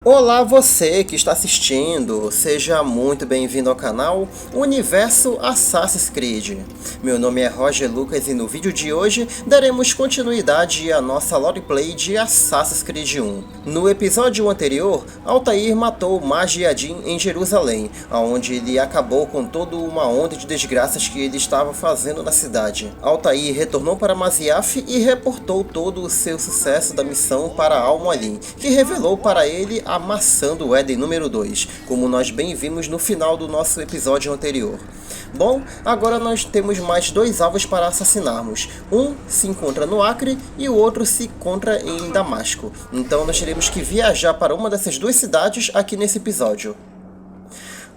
Olá você que está assistindo, seja muito bem-vindo ao canal Universo Assassin's Creed. Meu nome é Roger Lucas e no vídeo de hoje daremos continuidade à nossa Loreplay de Assassin's Creed 1. No episódio anterior, Altaïr matou Madj Addin em Jerusalém, onde ele acabou com toda uma onda de desgraças que ele estava fazendo na cidade. Altaïr retornou para Masyaf e reportou todo o seu sucesso da missão para Al-Mualim, que revelou para ele a maçã do Éden número 2, como nós bem vimos no final do nosso episódio anterior. Bom, agora nós temos mais dois alvos para assassinarmos. Um se encontra no Acre e o outro se encontra em Damasco. Então nós teremos que viajar para uma dessas duas cidades aqui nesse episódio.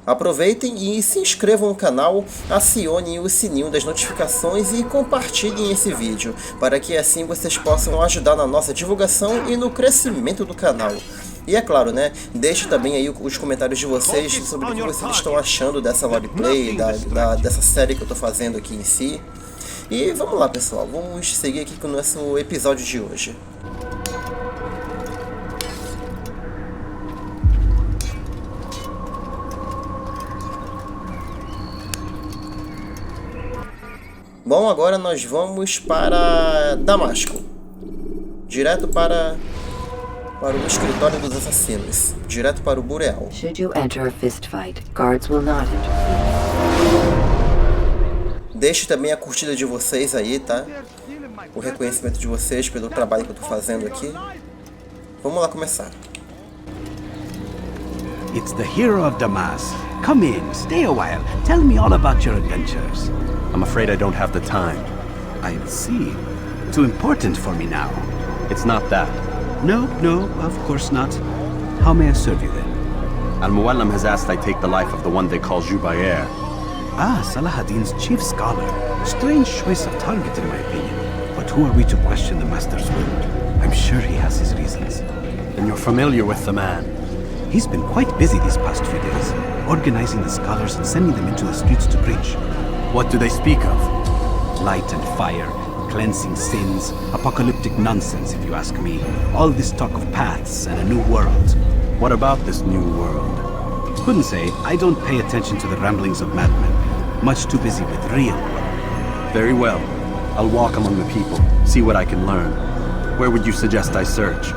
Aproveitem e se inscrevam no canal, acionem o sininho das notificações e compartilhem esse vídeo, para que assim vocês possam ajudar na nossa divulgação e no crescimento do canal. E é claro, né, deixe também aí os comentários de vocês sobre o que vocês estão achando dessa Loreplay, dessa série que eu estou fazendo aqui em si. E vamos lá pessoal, vamos seguir aqui com o nosso episódio de hoje. Bom, agora nós vamos para Damasco, direto para o escritório dos assassinos, direto para o Boreal. Should you enter a fist fight, guards will not interfere. Deixe também a curtida de vocês aí, tá? O reconhecimento de vocês pelo trabalho que eu tô fazendo aqui. Vamos lá começar. It's the hero of Damas. Come in, stay a while. Tell me all about your adventures. I'm afraid I don't have the time. I see. Too important for me now. It's not that. No, of course not. How may I serve you then? Al-Muallim has asked I take the life of the one they call Jubair. Ah, Salah-ad-Din's chief scholar. Strange choice of target in my opinion. But who are we to question the master's will? I'm sure he has his reasons. Then you're familiar with the man. He's been quite busy these past few days, organizing the scholars and sending them into the streets to preach. What do they speak of? Light and fire, cleansing sins, apocalyptic nonsense if you ask me. All this talk of paths and a new world. What about this new world? Couldn't say. I don't pay attention to the ramblings of madmen. Much too busy with real world. Very well. I'll walk among the people, see what I can learn. Where would you suggest I search?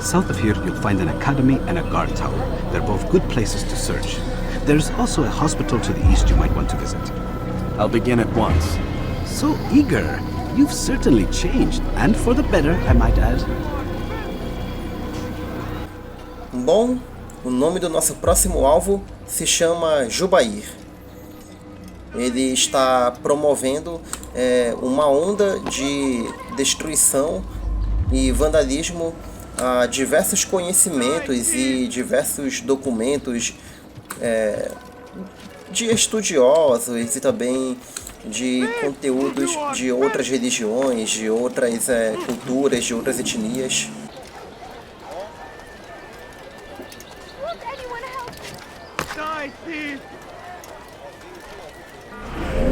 South of here you'll find an academy and a guard tower. They're both good places to search. There's also a hospital to the east you might want to visit. I'll begin at once. So eager. You've certainly changed, and for the better, I might add. Bom, o nome do nosso próximo alvo se chama Jubair. Ele está promovendo uma onda de destruição e vandalismo a diversos conhecimentos e diversos documentos de estudiosos e também de conteúdos de outras religiões, de outras culturas, de outras etnias.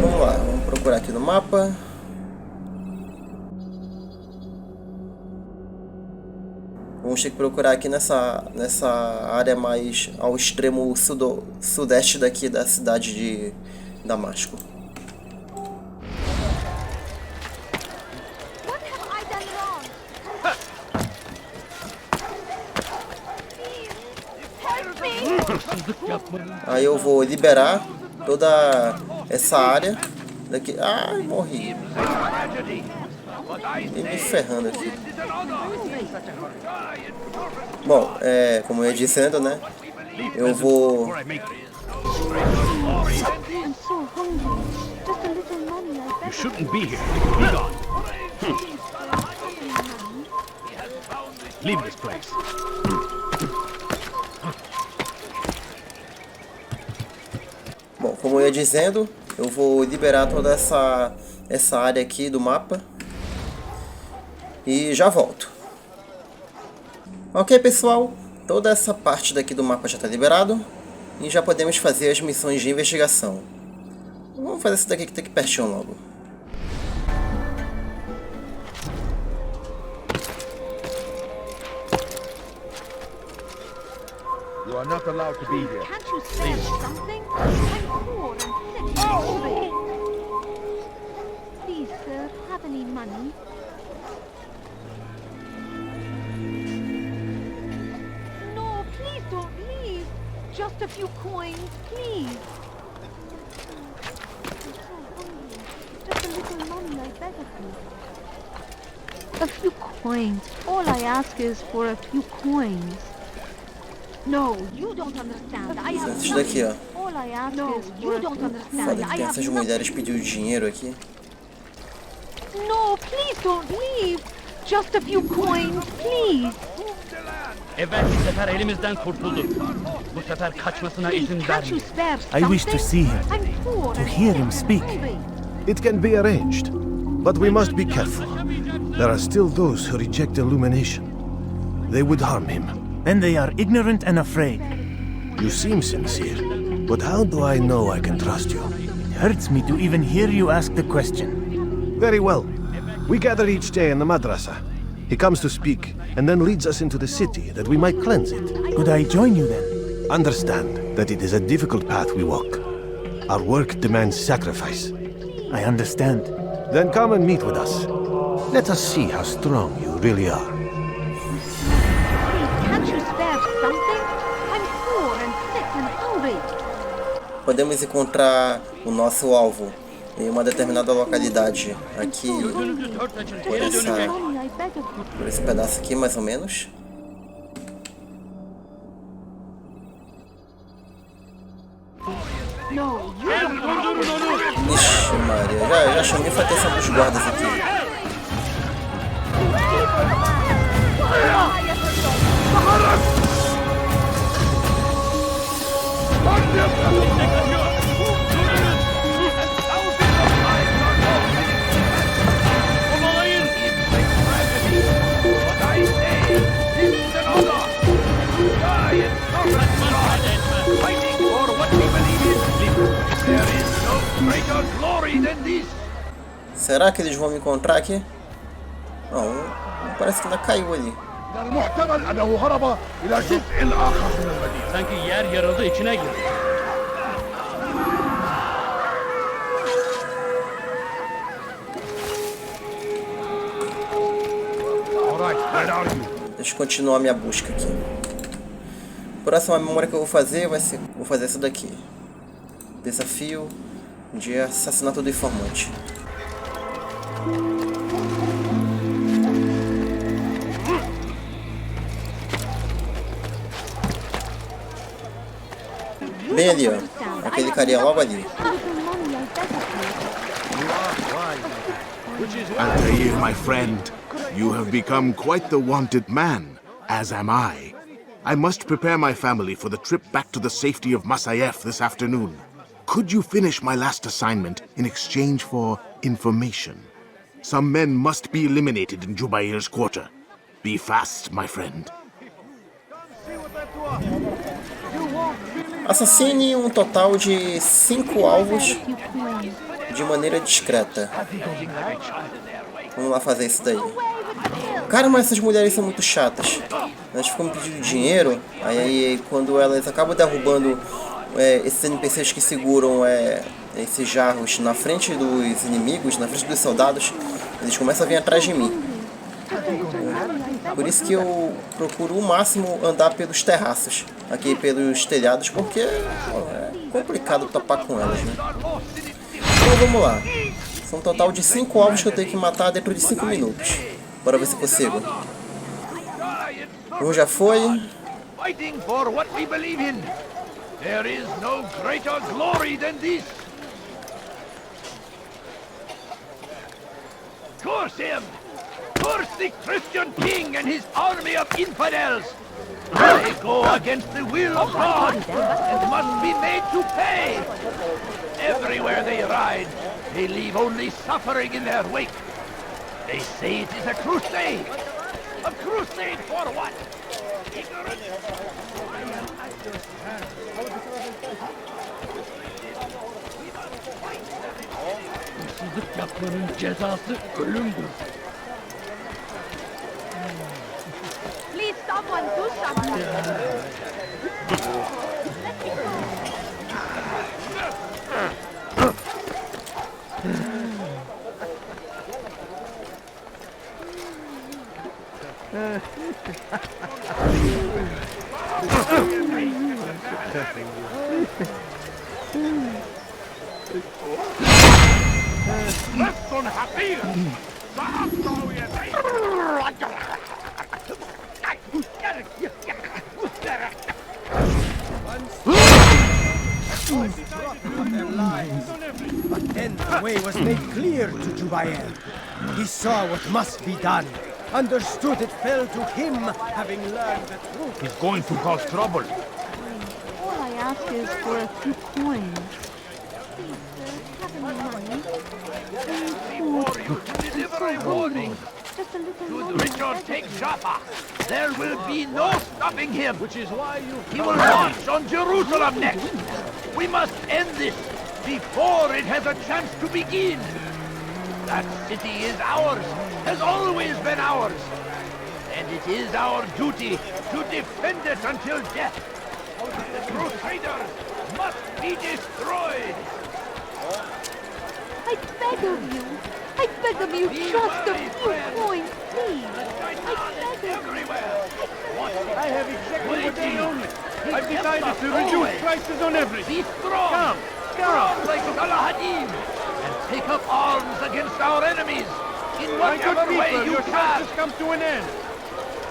Vamos lá, vamos procurar aqui no mapa. Vamos ter que procurar aqui nessa área mais ao extremo sudeste daqui da cidade de Damasco. Aí eu vou liberar toda essa área daqui. Ai, morri. E me ferrando aqui. Bom, como eu ia dizendo, né? Eu vou... You shouldn't be here. Be gone. Leave this place. Bom, como eu ia dizendo, eu vou liberar toda essa área aqui do mapa. E já volto. Ok, pessoal, toda essa parte daqui do mapa já está liberado e já podemos fazer as missões de investigação. Vamos fazer essa daqui que tá aqui pertinho logo. You are not allowed to be here. Can't you spare something? I'm poor and sick and hungry. Please, sir, have any money? No, please don't leave. Just a few coins, please. I'm so hungry. Just a little money, I beg of you. A few coins. All I ask is for a few coins. No, you don't understand. I have Isso daqui, ó. All I ask is you don't understand. Foda que tem essas mulheres pedindo dinheiro aqui. No, please don't leave. Just a few coins, please. Evvelki sefer elimizden kurtuldu. Bu sefer kaçmasına izin Please, can't you vermeyin. spare I wish to something? see him, I'm poor to and hear him sick and speak. hungry. It can be arranged, but we must be careful. There are still those who reject illumination. They would harm him. Then they are ignorant and afraid. You seem sincere, but how do I know I can trust you? It hurts me to even hear you ask the question. Very well. We gather each day in the madrasa. He comes to speak, and then leads us into the city that we might cleanse it. Could I join you then? Understand that it is a difficult path we walk. Our work demands sacrifice. I understand. Then come and meet with us. Let us see how strong you really are. Can't you spare something? I'm poor and sick and hungry. Podemos encontrar o nosso alvo em uma determinada localidade aqui Money, I beg of you. por esse pedaço aqui mais ou menos. No, you don't. Ixi, Maria, já chamei a atenção dos guardas aqui. Será que eles vão me encontrar aqui? Não, parece que ainda caiu ali. المحتمل أنه هرب إلى جزء آخر من المدينة. Sanki yer yarıldı içine girdi. All right, where are you? Deixa eu continuar minha busca aqui. Próxima memória que eu vou fazer vai ser... Vou fazer essa daqui. Desafio de assassinato do informante. Bem ali, ó. Aquele carinha logo ali. Altaïr, my friend, you have become quite the wanted man, as am I. I must prepare my family for the trip back to the safety of Masayef this afternoon. Could you finish my last assignment in exchange for information? Some men must be eliminated in Jubair's quarter. Be fast, my friend. Assassine um total de 5 alvos de maneira discreta. Vamos lá fazer isso daí. Cara, mas essas mulheres são muito chatas. Elas ficam me pedindo dinheiro. Aí quando elas acabam derrubando esses NPCs que seguram esses jarros na frente dos inimigos, na frente dos soldados, eles começam a vir atrás de mim. Por isso que eu procuro o máximo andar pelos terraços, aqui pelos telhados, porque é complicado topar com elas, né? Então vamos lá. São um total de 5 alvos que eu tenho que matar dentro de 5 minutos. Bora ver se eu consigo. Um já foi. Fighting for what we believe in. There is no greater glory than this. Curse him! Curse the Christian king and his army of infidels! They go against the will of God and must be made to pay! Everywhere they ride, they leave only suffering in their wake. They say it is a crusade! A crusade for what? Ignorance? Hırsızlık yapmanın cezası ölümdür. Please, someone do something. But then the way was made clear to Jubair. He saw what must be done, understood it fell to him, having learned the truth. He's going to cause trouble. All I ask is for a few coins. Please, sir, have any money? Before you to deliver a warning. Just a little Should money. Richard take Jaffa, there will be no stopping him. Which is why he will launch on Jerusalem next. We must end this before it has a chance to begin. That city is ours, has always been ours. And it is our duty to defend it until death. The Crusaders must be destroyed. I beg of you. I beg of you, just a few coins, please. I beg of you. Everywhere. I have exactly what they only. I've decided to reduce prices on everything. Be strong. Strong like Addin. And take up arms against our enemies. In whatever way you can. Come to an end.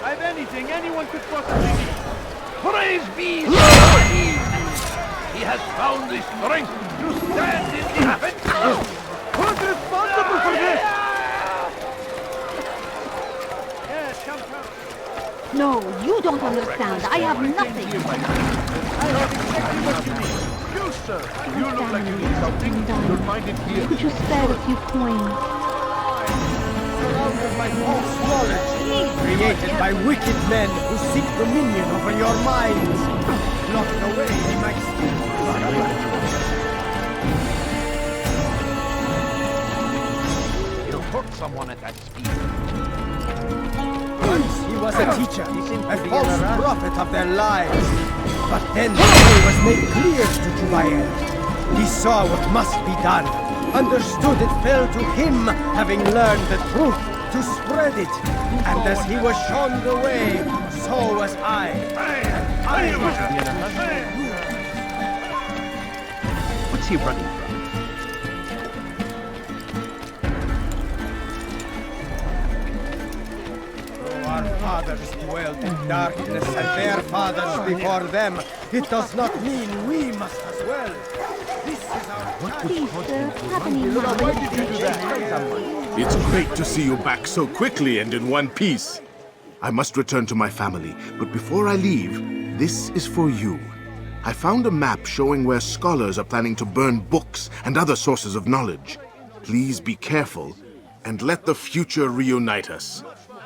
I've anything anyone could possibly need. Praise be Addin. He has found the strength to stand in defense. Who's responsible for this? Yes, come. No, you don't understand. I have nothing. I have exactly what you need. You, sir. You look like you need something. You'll find it here. Could you spare a few coins? Surrounded by false knowledge, created by wicked men who seek dominion over your minds. Locked away, he might still Hurt someone at that speed. Once he was a teacher, a false prophet of their lives. But then the way was made clear to Jubair. He saw what must be done, understood it fell to him, having learned the truth, to spread it. And as he was shown the way, so was I. What's he running from? Our fathers dwelled in darkness and their fathers before them. It does not mean we must as well. This is our Please, sir, have any money? It's great to see you back so quickly and in one piece. I must return to my family, but before I leave, this is for you. I found a map showing where scholars are planning to burn books and other sources of knowledge. Please be careful and let the future reunite us.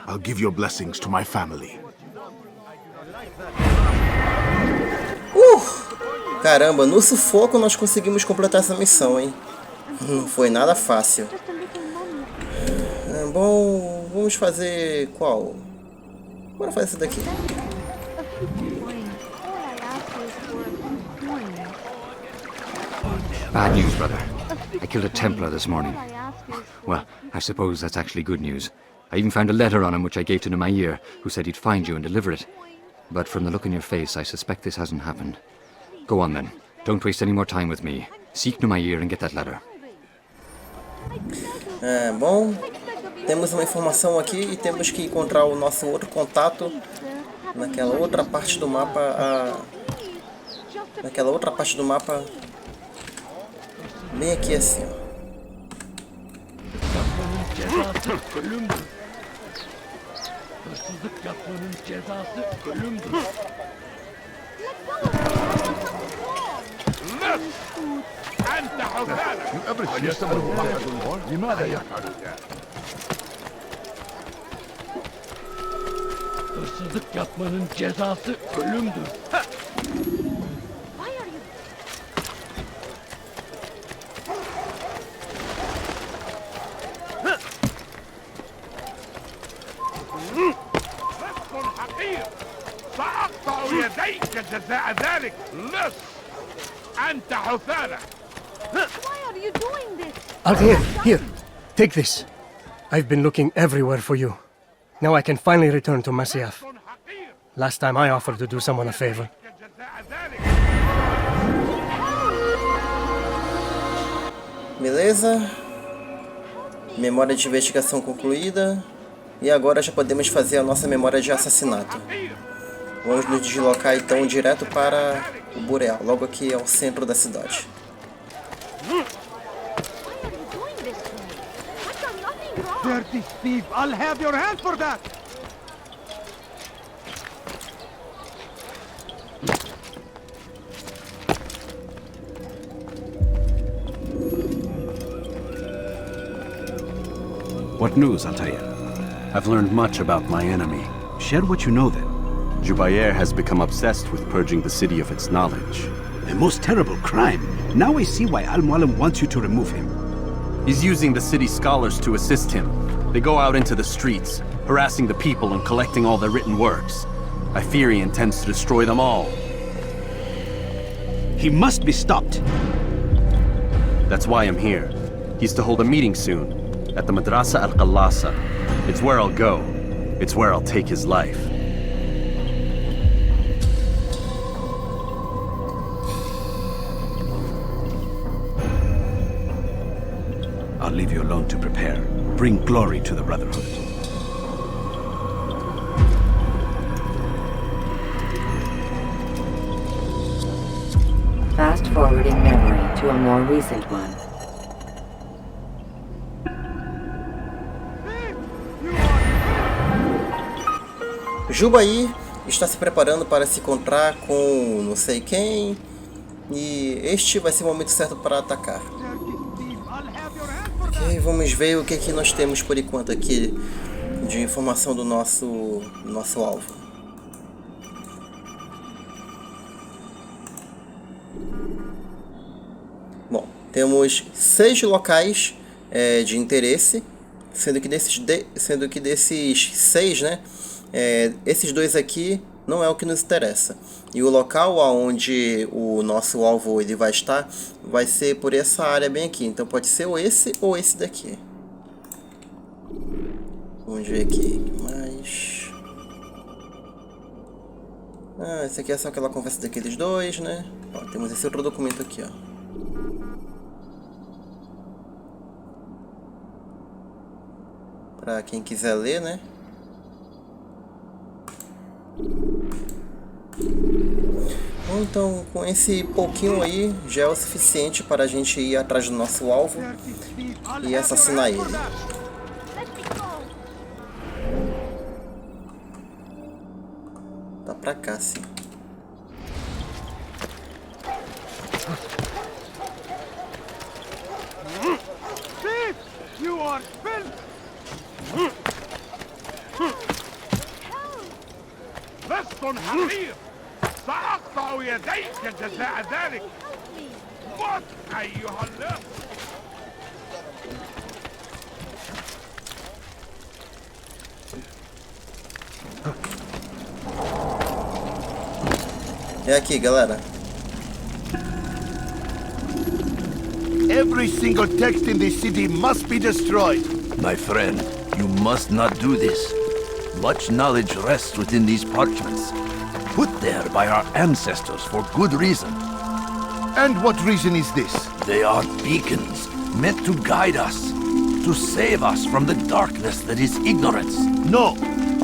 I'll give your blessings to my family. Caramba, no sufoco nós conseguimos completar essa missão, hein? Não foi nada fácil. Bom, vamos fazer qual? Bora fazer essa daqui. Bad news, brother. I killed a Templar this morning. Well, I suppose that's actually good news. I even found a letter on him which I gave to Altaïr, who said he'd find you and deliver it. But from the look in your face, I suspect this hasn't happened. Go on then. Don't waste any more time with me. Seek Altaïr and get that letter. Bom, temos uma informação aqui e temos que encontrar o nosso outro contato naquela outra parte do mapa. Naquela outra parte do mapa, bem aqui assim, ó. Hırsızlık yapmanın cezası ölümdür. سأقطع يديك جزاء جزاء ذلك لص أنت حثالة. Why are you doing this? Altaïr, here. Take this. I've been looking everywhere for you. Now I can finally return to Masyaf. Last time I offered to do someone a favor. Beleza. Memória de investigação concluída. E agora já podemos fazer a nossa memória de assassinato. Vamos nos deslocar então direto para o Boreal, logo aqui ao centro da cidade. Dirty thief! I'll have your hand for that! What news, Altaïr? I've learned much about my enemy. Share what you know then. Jubair has become obsessed with purging the city of its knowledge. A most terrible crime. Now I see why Al-Mualim wants you to remove him. He's using the city scholars to assist him. They go out into the streets, harassing the people and collecting all their written works. I fear he intends to destroy them all. He must be stopped. That's why I'm here. He's to hold a meeting soon, at the Madrasa Al-Qallasa. It's where I'll go. It's where I'll take his life. I'll leave you alone to prepare. Bring glory to the Brotherhood. Fast-forwarding memory to a more recent one. Jubair está se preparando para se encontrar com não sei quem. E este vai ser o momento certo para atacar. Ok, vamos ver o que nós temos por enquanto aqui de informação do nosso alvo. Bom, temos 6 locais de interesse, sendo que desses 6, né, esses 2 aqui não é o que nos interessa. E o local onde o nosso alvo ele vai estar vai ser por essa área bem aqui. Então pode ser ou esse daqui. Vamos ver aqui. Mas... esse aqui é só aquela conversa daqueles dois, né? Ó, temos esse outro documento aqui, ó. Para quem quiser ler, né? Então, com esse pouquinho aí, já é o suficiente para a gente ir atrás do nosso alvo e assassinar ele. Tá pra cá, sim. You are filth! لست حقير سأقطع يديك جزاء ذلك. مت أيها اللص. É aqui, galera. Every single text in this city must be destroyed. My friend, you must not do this. Much knowledge rests within these parchments, put there by our ancestors for good reason. And what reason is this? They are beacons, meant to guide us, to save us from the darkness that is ignorance. No,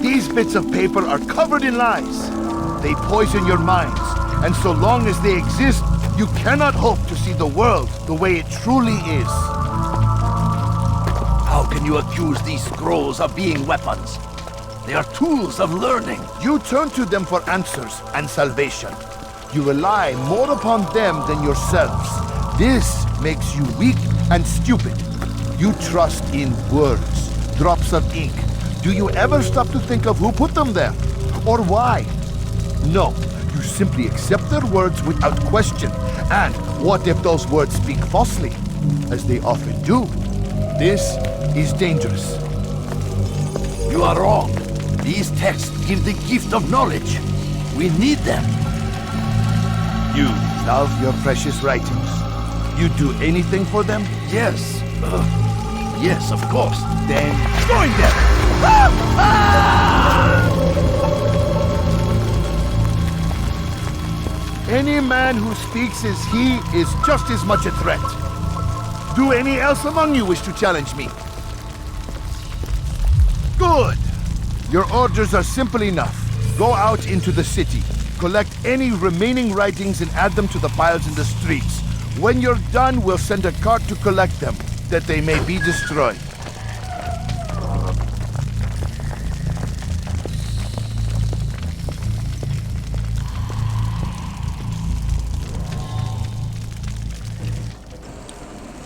these bits of paper are covered in lies. They poison your minds, and so long as they exist, you cannot hope to see the world the way it truly is. How can you accuse these scrolls of being weapons? They are tools of learning. You turn to them for answers and salvation. You rely more upon them than yourselves. This makes you weak and stupid. You trust in words, drops of ink. Do you ever stop to think of who put them there? Or why? No, you simply accept their words without question. And what if those words speak falsely? As they often do. This is dangerous. You are wrong. These texts give the gift of knowledge. We need them. You love your precious writings. You'd do anything for them? Yes. Yes, of course. Then join them! Any man who speaks as he is just as much a threat. Do any else among you wish to challenge me? Good. Your orders are simple enough. Go out into the city, collect any remaining writings and add them to the piles in the streets. When you're done, we'll send a cart to collect them, that they may be destroyed.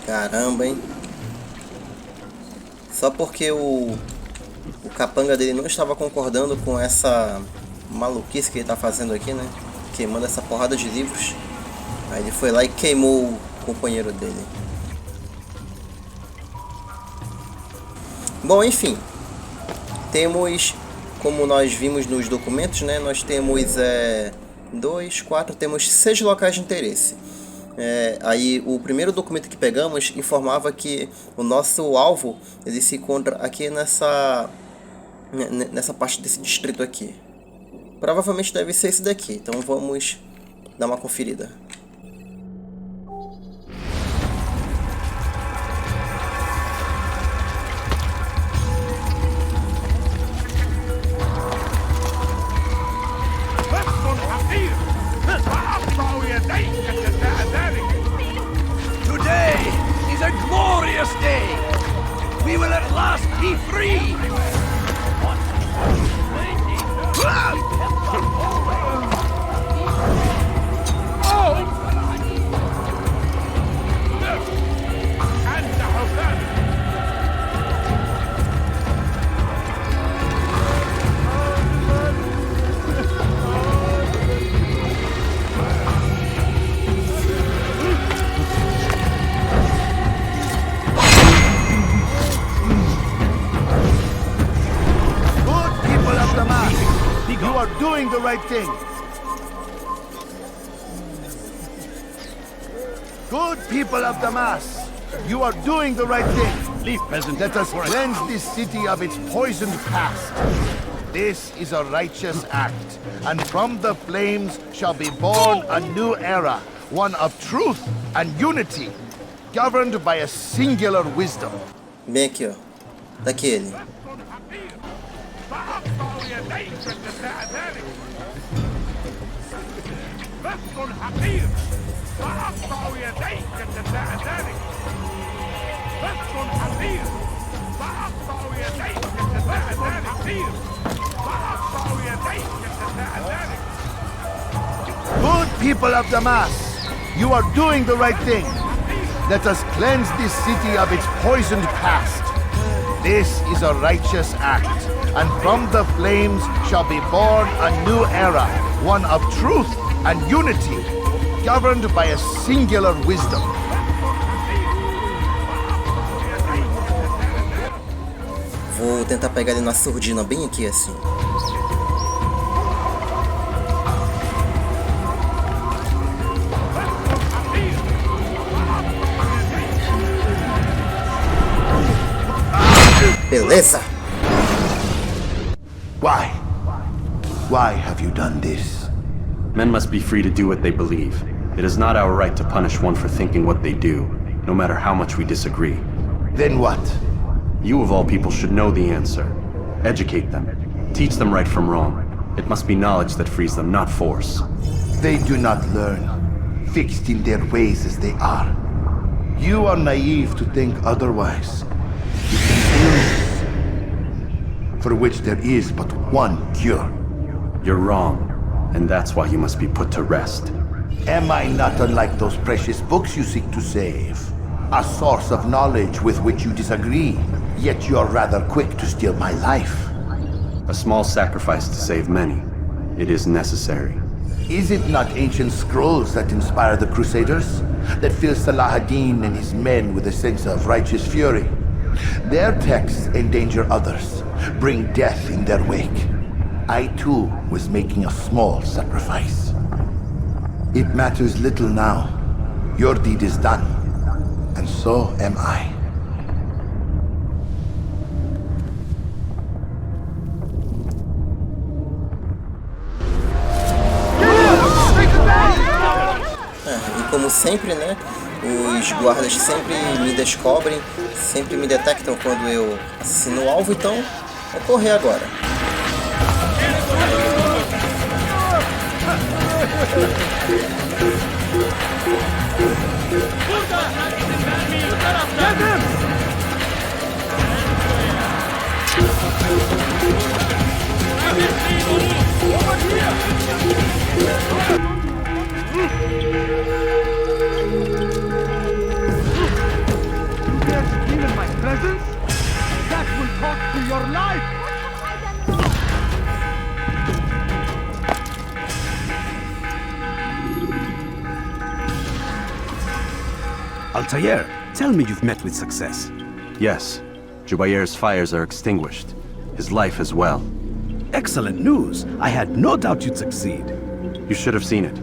Caramba, hein? Só porque o capanga dele não estava concordando com essa maluquice que ele tá fazendo aqui, né? Queimando essa porrada de livros. Aí ele foi lá e queimou o companheiro dele. Bom, enfim. Temos, como nós vimos nos documentos, né? Nós temos 2, 4, temos 6 locais de interesse. Aí o primeiro documento que pegamos informava que o nosso alvo ele se encontra aqui nessa parte desse distrito aqui. Provavelmente deve ser esse daqui, então vamos dar uma conferida. Today is a glorious day. We will at last be free. You are doing the right thing. Good people of Damas, you are doing the right thing. Leave, peasant. Let us cleanse this city of its poisoned past. This is a righteous act, and from the flames shall be born a new era, one of truth and unity, governed by a singular wisdom. Bem aqui, ó. Daqui ele. Good people of Damas, you are doing the right thing. Let us cleanse this city of its poisoned past. This is a righteous act, and from the flames shall be born a new era, one of truth and unity, governed by a singular wisdom. Vou tentar pegar ele na surdina, bem aqui assim. Beleza! Why? Why have you done this? Men must be free to do what they believe. It is not our right to punish one for thinking what they do, no matter how much we disagree. Then what? You of all people should know the answer. Educate them. Teach them right from wrong. It must be knowledge that frees them, not force. They do not learn, fixed in their ways as they are. You are naive to think otherwise. It is illness, for which there is but one cure. You're wrong, and that's why you must be put to rest. Am I not unlike those precious books you seek to save? A source of knowledge with which you disagree, yet you're rather quick to steal my life. A small sacrifice to save many. It is necessary. Is it not ancient scrolls that inspire the Crusaders? That fill Salah Addin and his men with a sense of righteous fury? Their texts endanger others, bring death in their wake. I too was making a small sacrifice. It matters little now. Your deed is done, and so am I. E como sempre, né? Os guardas sempre me descobrem, sempre me detectam quando eu assino o alvo, então vou correr agora. In my presence? That will cost you your life! Altaïr, tell me you've met with success. Yes. Jubair's fires are extinguished. His life as well. Excellent news. I had no doubt you'd succeed. You should have seen it.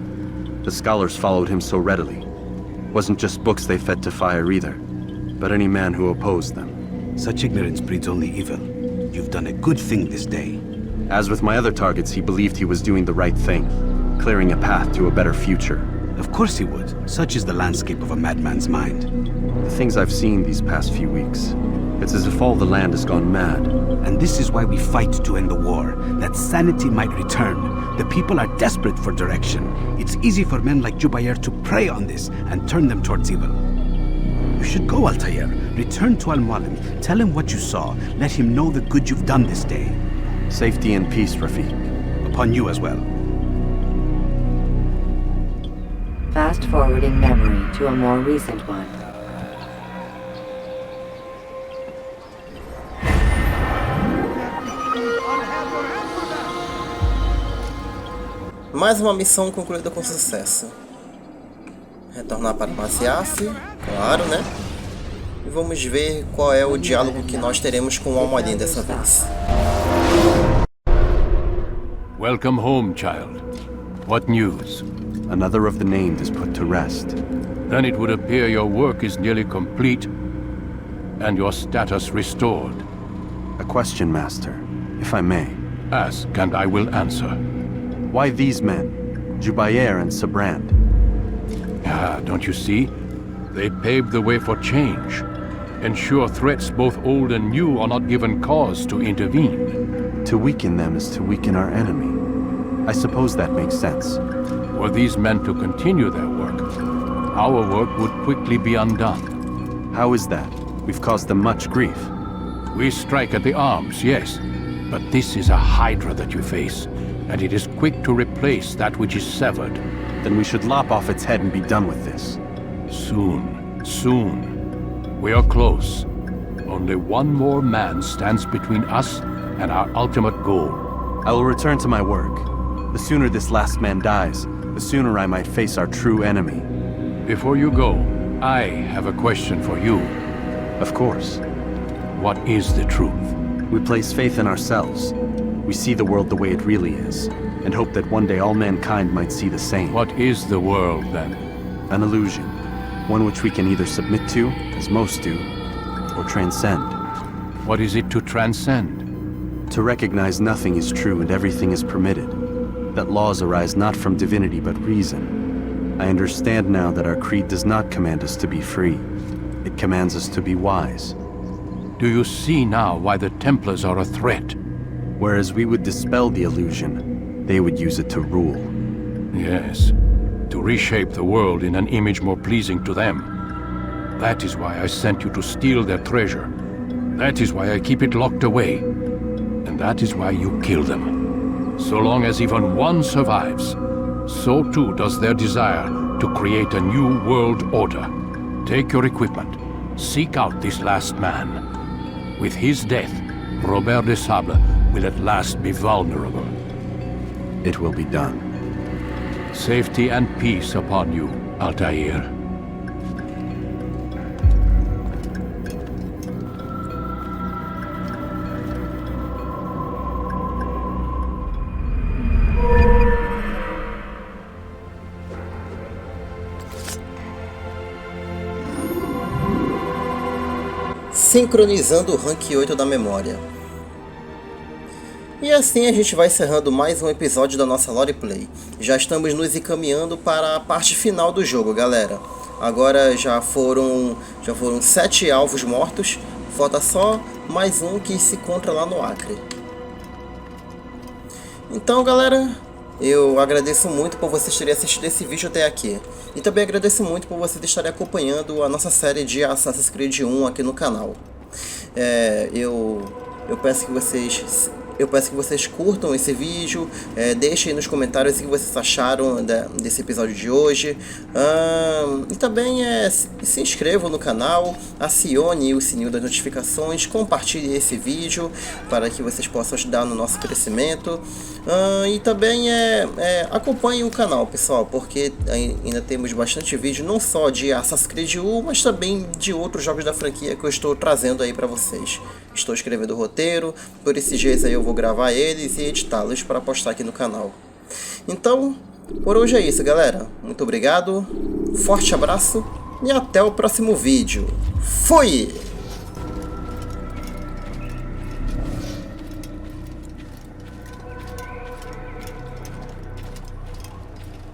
The scholars followed him so readily. Wasn't just books they fed to fire either, but any man who opposed them. Such ignorance breeds only evil. You've done a good thing this day. As with my other targets, he believed he was doing the right thing, clearing a path to a better future. Of course he would. Such is the landscape of a madman's mind. The things I've seen these past few weeks, it's as if all the land has gone mad. And this is why we fight to end the war, that sanity might return. The people are desperate for direction. It's easy for men like Jubair to prey on this and turn them towards evil. You should go, Altaïr. Return to Al-Mualim. Tell him what you saw. Let him know the good you've done this day. Safety and peace, Rafiq. Upon you as well. Fast forwarding memory to a more recent one. Mais uma missão concluída com sucesso. Retornar para Masyaf, claro, né? E vamos ver qual é o diálogo que nós teremos com o Al-Mualim dessa vez. Welcome home, child. What news? Another of the named is put to rest. Then it would appear your work is nearly complete and your status restored. A question, Master, if I may. Ask and I will answer. Why these men, Jubair and Sabrand? Ah, don't you see? They paved the way for change. Ensure threats both old and new are not given cause to intervene. To weaken them is to weaken our enemy. I suppose that makes sense. Were these men to continue their work, our work would quickly be undone. How is that? We've caused them much grief. We strike at the arms, yes, but this is a hydra that you face, and it is quick to replace that which is severed. Then we should lop off its head and be done with this. Soon, soon. We are close. Only one more man stands between us and our ultimate goal. I will return to my work. The sooner this last man dies, the sooner I might face our true enemy. Before you go, I have a question for you. Of course. What is the truth? We place faith in ourselves. We see the world the way it really is, and hope that one day all mankind might see the same. What is the world, then? An illusion. One which we can either submit to, as most do, or transcend. What is it to transcend? To recognize nothing is true and everything is permitted. That laws arise not from divinity but reason. I understand now that our creed does not command us to be free. It commands us to be wise. Do you see now why the Templars are a threat? Whereas we would dispel the illusion, they would use it to rule. Yes, to reshape the world in an image more pleasing to them. That is why I sent you to steal their treasure. That is why I keep it locked away. And that is why you kill them. So long as even one survives, so too does their desire to create a new world order. Take your equipment. Seek out this last man. With his death, Robert de Sable will at last be vulnerable. It will be done. Safety and peace upon you, Altaïr. sincronizando o rank 8 da memória. E assim a gente vai encerrando mais um episódio da nossa Loreplay. Já estamos nos encaminhando para a parte final do jogo, galera. Agora já foram 7 alvos mortos, falta só mais um que se encontra lá no Acre. Então, galera, eu agradeço muito por vocês terem assistido esse vídeo até aqui. E também agradeço muito por vocês estarem acompanhando a nossa série de Assassin's Creed 1 aqui no canal. Eu peço que vocês curtam esse vídeo, deixem aí nos comentários o que vocês acharam desse episódio de hoje. E também se inscrevam no canal, acione o sininho das notificações, compartilhem esse vídeo para que vocês possam ajudar no nosso crescimento. E também acompanhem o canal, pessoal, porque ainda temos bastante vídeo, não só de Assassin's Creed 1, mas também de outros jogos da franquia que eu estou trazendo aí para vocês. Estou escrevendo o roteiro, por esses dias aí eu vou gravar eles e editá-los para postar aqui no canal. Então, por hoje é isso, galera. Muito obrigado, forte abraço e até o próximo vídeo. Fui!